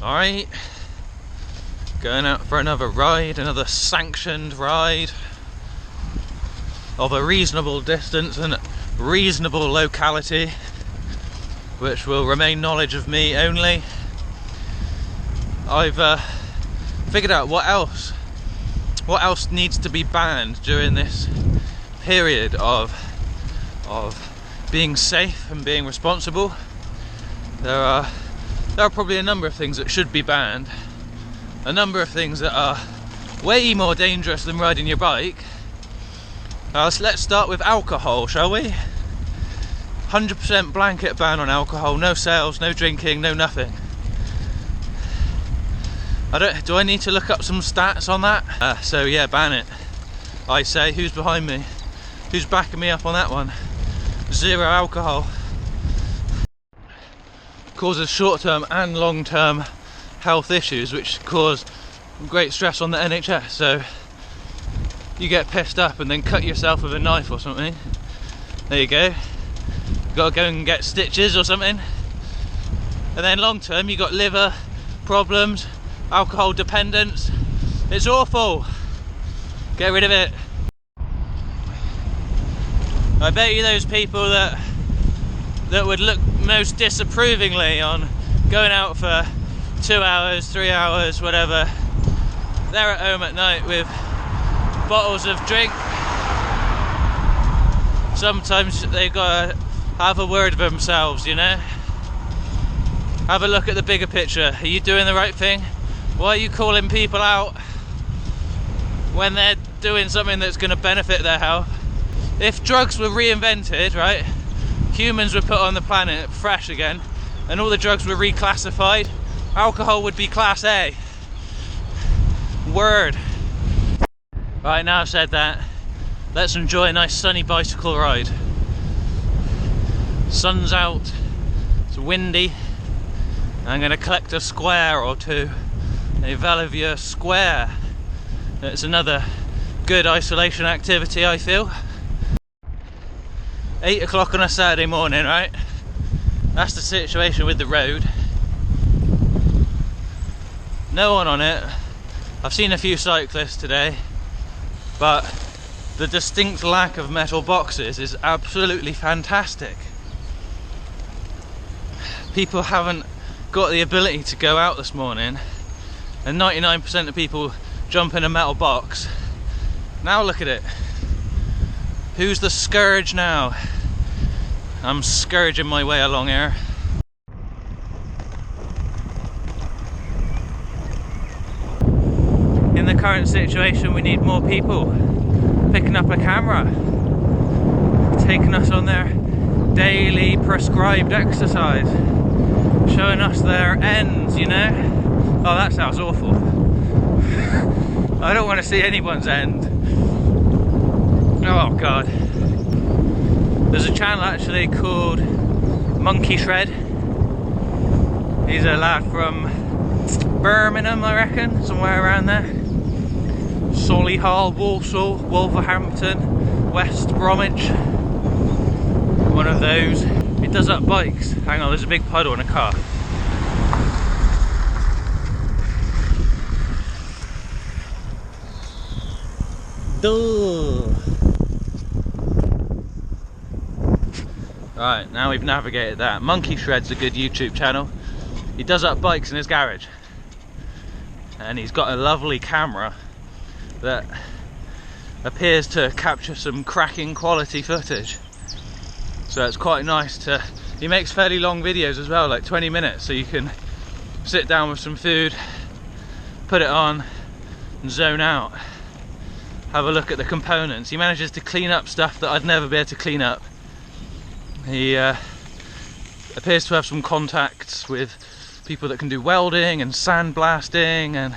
Alright, going out for another ride, another sanctioned ride of a reasonable distance and reasonable locality, which will remain knowledge of me only. I've figured out what else needs to be banned during this period of being safe and being responsible. There are probably a number of things that should be banned, a number of things that are way more dangerous than riding your bike. Let's start with alcohol, shall we? 100% blanket ban on alcohol, no sales, no drinking, no nothing. Do I need to look up some stats on that? So yeah, ban it. I say, who's behind me? Who's backing me up on that one? Zero alcohol. Causes short-term and long-term health issues, which cause great stress on the NHS. So you get pissed up and then cut yourself with a knife or something. There you go. Got to go and get stitches or something. And then long-term, you got liver problems, alcohol dependence. It's awful. Get rid of it. I bet you those people that would look most disapprovingly on going out for 2 hours, 3 hours, whatever, they're at home at night with bottles of drink. Sometimes they gotta have a word with themselves, you know. Have a look at the bigger picture. Are you doing the right thing? Why are you calling people out when they're doing something that's going to benefit their health? If drugs were reinvented, right, humans were put on the planet fresh again, and all the drugs were reclassified, alcohol would be class A. Word. Right, now I've said that, let's enjoy a nice sunny bicycle ride. Sun's out, it's windy. I'm going to collect a square or two. A Vallevieux square. It's another good isolation activity, I feel. 8 o'clock on a Saturday morning, right? That's the situation with the road. No one on it. I've seen a few cyclists today, but the distinct lack of metal boxes is absolutely fantastic. People haven't got the ability to go out this morning, and 99% of people jump in a metal box. Now look at it. Who's the scourge now? I'm scourging my way along here. In the current situation, we need more people picking up a camera, taking us on their daily prescribed exercise, showing us their ends, you know? Oh, that sounds awful. I don't want to see anyone's end. Oh God. There's a channel actually called Monkey Shred. He's a lad from Birmingham, I reckon, somewhere around there. Solihull, Walsall, Wolverhampton, West Bromwich. One of those. He does up bikes. Hang on, there's a big puddle in a car. Duh. Right, now we've navigated that. Monkey Shred's a good YouTube channel. He does up bikes in his garage. And he's got a lovely camera that appears to capture some cracking quality footage. So it's quite nice to... He makes fairly long videos as well, like 20 minutes, so you can sit down with some food, put it on, and zone out. Have a look at the components. He manages to clean up stuff that I'd never be able to clean up. He appears to have some contacts with people that can do welding and sandblasting and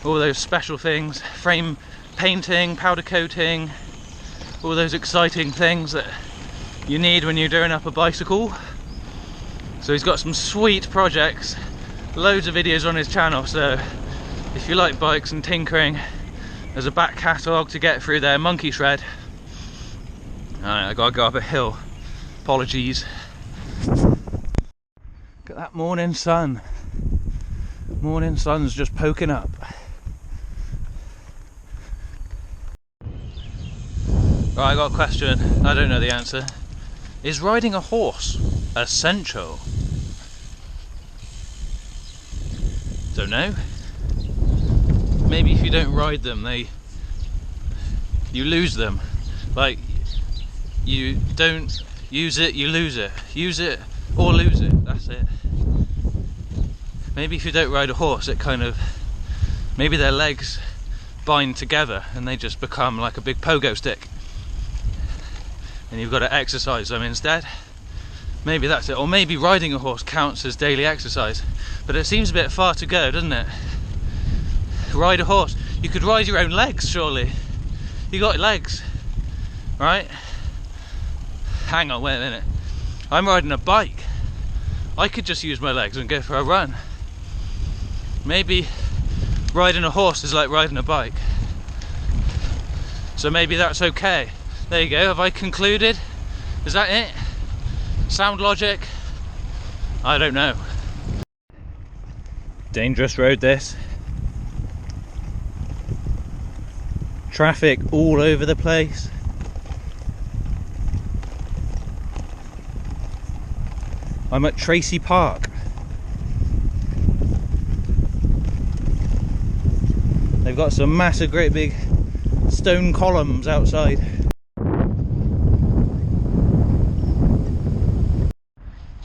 all those special things, frame painting, powder coating, all those exciting things that you need when you're doing up a bicycle. So he's got some sweet projects, loads of videos on his channel, so if you like bikes and tinkering, there's a back catalogue to get through there. Monkey Shred. Alright, I gotta go up a hill. Apologies. Look at that morning sun. Morning sun's just poking up. Right, I got a question. I don't know the answer. Is riding a horse essential? Don't know. Maybe if you don't ride them, you lose them. Like, you don't use it, you lose it. Use it or lose it. That's it. Maybe if you don't ride a horse, it kind of, maybe their legs bind together and they just become like a big pogo stick. And you've got to exercise them instead. Maybe that's it. Or maybe riding a horse counts as daily exercise. But it seems a bit far to go, doesn't it? Ride a horse. You could ride your own legs, surely. You got legs, right? Hang on, wait a minute. I'm riding a bike. I could just use my legs and go for a run. Maybe riding a horse is like riding a bike. So maybe that's okay. There you go, have I concluded? Is that it? Sound logic? I don't know. Dangerous road this. Traffic all over the place. I'm at Tracy Park. They've got some massive, great big stone columns outside.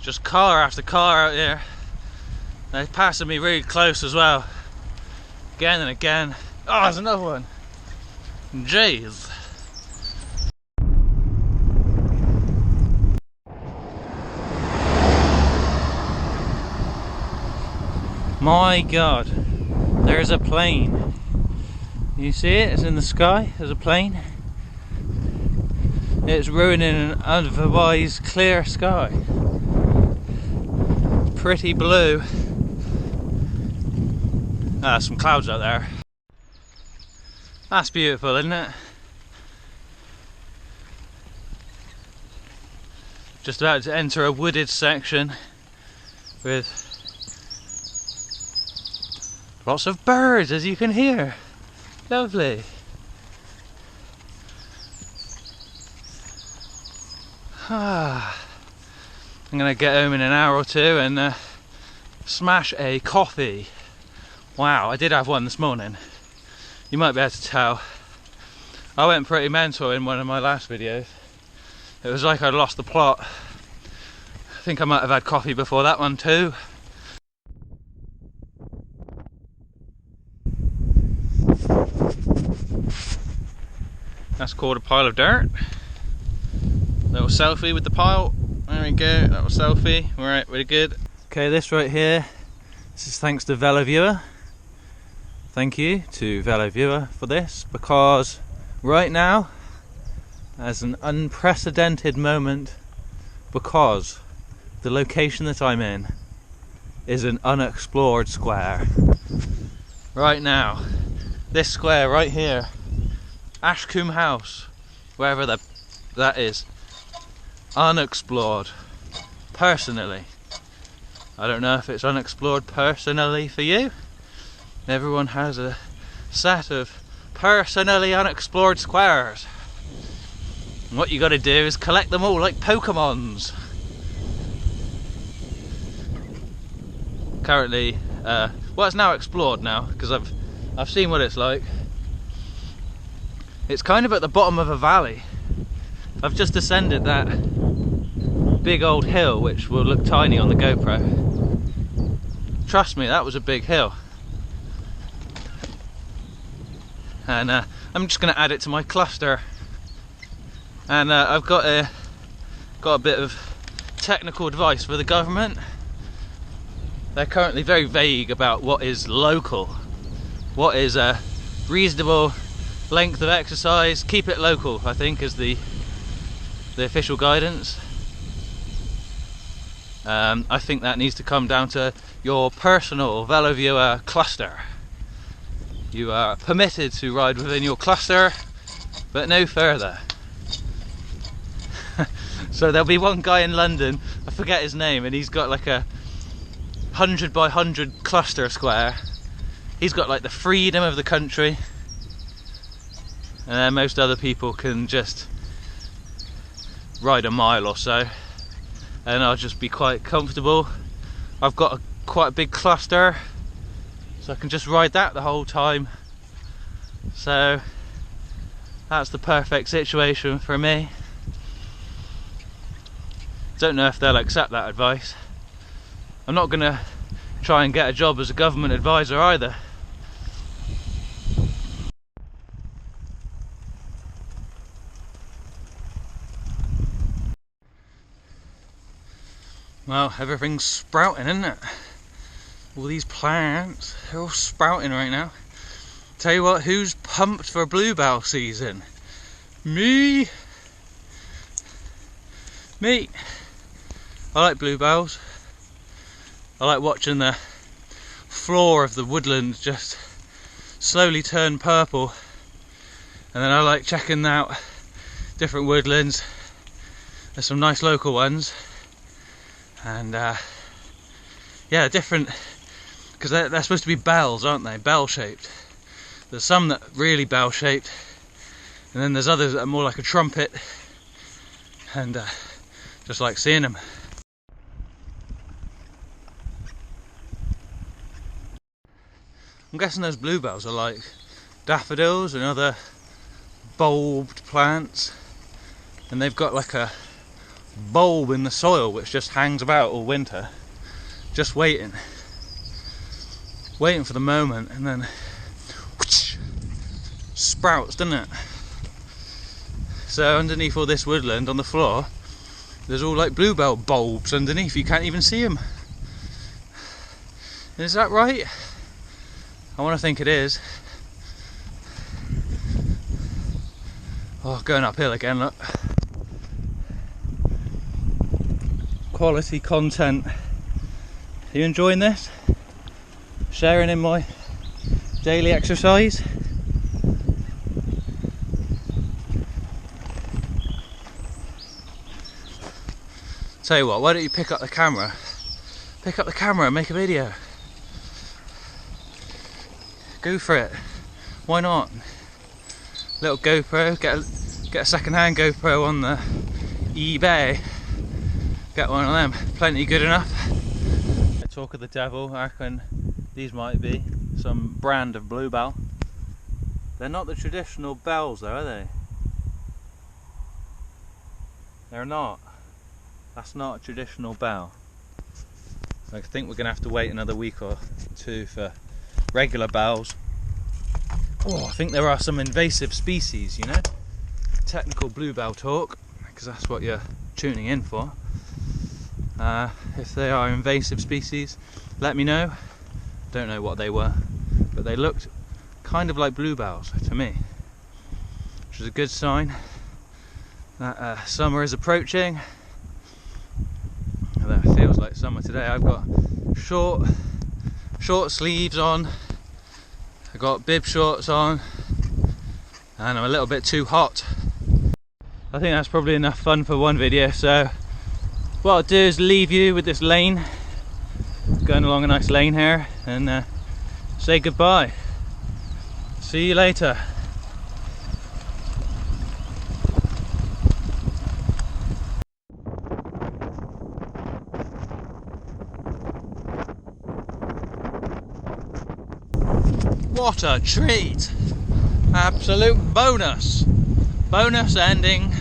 Just car after car out here. They're passing me really close as well. Again and again. Oh, there's another one. Jeez. My God, there's a plane. You see it? It's in the sky. There's a plane. It's ruining an otherwise clear sky. Pretty blue. Ah, some clouds out there. That's beautiful, isn't it? Just about to enter a wooded section with lots of birds, as you can hear. Lovely. I'm gonna get home in an hour or two and smash a coffee. Wow, I did have one this morning. You might be able to tell. I went pretty mental in one of my last videos. It was like I'd lost the plot. I think I might have had coffee before that one too. That's called a pile of dirt. Little selfie with the pile. There we go, that was selfie. Alright, really good. Okay, this right here, this is thanks to VeloViewer. Thank you to VeloViewer for this, because right now, there's an unprecedented moment, because the location that I'm in is an unexplored square. Right now, this square right here, Ashcombe House, wherever that is, unexplored. Personally, I don't know if it's unexplored personally for you. Everyone has a set of personally unexplored squares. And what you got to do is collect them all like Pokemons. Currently, well, it's now explored now because I've seen what it's like. It's kind of at the bottom of a valley. I've just descended that big old hill, which will look tiny on the GoPro. Trust me, that was a big hill. And I'm just going to add it to my cluster. And I've got a bit of technical advice for the government. They're currently very vague about what is local, what is a reasonable length of exercise. Keep it local, I think, is the official guidance. I think that needs to come down to your personal VeloViewer cluster. You are permitted to ride within your cluster, but no further. So there'll be one guy in London, I forget his name, and he's got like a 100 by 100 cluster square. He's got like the freedom of the country, and then most other people can just ride a mile or so, and I'll just be quite comfortable. I've got quite a big cluster, so I can just ride that the whole time. So that's the perfect situation for me. Don't know if they'll accept that advice. I'm not gonna try and get a job as a government advisor either. Well, everything's sprouting, isn't it? All these plants, they're all sprouting right now. Tell you what, who's pumped for bluebell season? Me! Me! I like bluebells. I like watching the floor of the woodland just slowly turn purple. And then I like checking out different woodlands. There's some nice local ones. And yeah, different, because they're supposed to be bells, aren't they? Bell shaped. There's some that are really bell shaped, and then there's others that are more like a trumpet, and just like seeing them. I'm guessing those bluebells are like daffodils and other bulbed plants, and they've got like a bulb in the soil which just hangs about all winter, just waiting for the moment, and then whoosh, sprouts, doesn't it? So underneath all this woodland on the floor, there's all like bluebell bulbs underneath. You can't even see them. Is that right? I want to think it is. Oh, going uphill again, look. Quality content. Are you enjoying this? Sharing in my daily exercise? Tell you what, why don't you pick up the camera? Pick up the camera and make a video. Go for it. Why not? Little GoPro, get a second-hand GoPro on the eBay. Get one of them, plenty good enough. Talk of the devil, I reckon these might be some brand of bluebell. They're not the traditional bells though, are they? They're not. That's not a traditional bell. I think we're going to have to wait another week or two for regular bells. Oh, I think there are some invasive species, you know? Technical bluebell talk, because that's what you're tuning in for. If they are invasive species, let me know. Don't know what they were, but they looked kind of like bluebells to me, which is a good sign that summer is approaching. Although it feels like summer today. I've got short sleeves on, I've got bib shorts on, and I'm a little bit too hot. I think that's probably enough fun for one video, so what I'll do is leave you with this lane, going along a nice lane here, and say goodbye. See you later. What a treat! Absolute bonus! Bonus ending